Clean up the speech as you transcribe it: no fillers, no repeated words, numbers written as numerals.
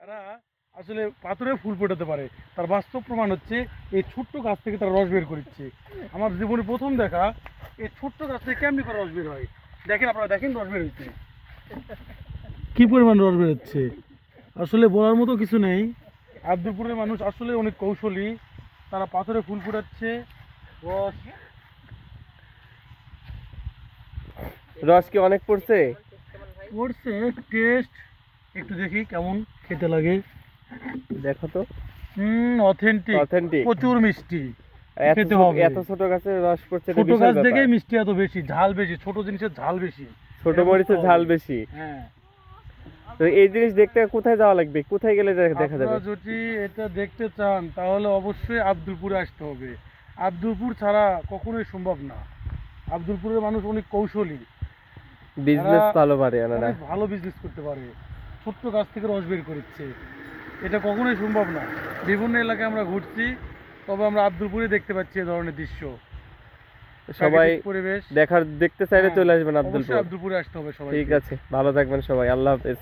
এরা আসলে পাথরে ফুল ফোটাতে পারে, তার বাস্তব প্রমাণ হচ্ছে এই ছোট্ট গাছ থেকে তারা রস বের করছে। আমার জীবনে প্রথম দেখা এই ছোট্ট গাছ থেকে কেমনি করে রস বের হয়। দেখেন, আপনারা দেখেন রস বের হচ্ছে কি পরিমাণ রস বের হচ্ছে। আসলে বলার মতো কিছু নেই। আব্দুলপুরের মানুষ আসলে অনেক কৌশলী, তারা পাথরে ফুল ফোটাচ্ছে। রস রস কি অনেক পড়ছে? পড়ছে, টেস্ট একটু দেখি কেমন খেতে লাগে। দেখো তো। Authentic, authentic. প্রচুর মিষ্টি। এত খেতে ছোট, হবে। এত ছোট গাছের রস পড়ছে, এটা ছোট বিশাল গাছ ব্যাপার। দেখেই মিষ্টি এত বেশি, ঝাল বেশি, ছোট জিনিসের ঝাল বেশি। ছোট এটা বুঝতে মরিচের হবে। ঝাল বেশি। হ্যাঁ, তো এই জিনিস দেখতে কোথায় যাওয়া লাগবে, কোথায় গেলে দেখা যাবে? আপনারা যদি এটা দেখতে চান তাহলে অবশ্যই আব্দুলপুরে আসতে হবে। আব্দুলপুর ছাড়া কখনোই সম্ভব না। আব্দুলপুরের মানুষ অনেক কৌশলী, বিজনেস এরা ভালো পারে এনারা। অনেক ভালো বিজনেস করতে পারে। ছোট্ট গাছ থেকে রস বের করছে, এটা কখনোই সম্ভব না। বিভিন্ন এলাকায় আমরা ঘুরছি, তবে আমরা আব্দুলপুরে দেখতে পাচ্ছি এ ধরনের দৃশ্য। সবাই প্রাকৃতিক পরিবেশ। দেখতে চাইলে হ্যাঁ, চলে আসবেন অবশ্যই আব্দুলপুর। আব্দুলপুরে আসতে হবে সবাই। ঠিক আছে, ভালো থাকবেন সবাই, আল্লাহ হাফেজ।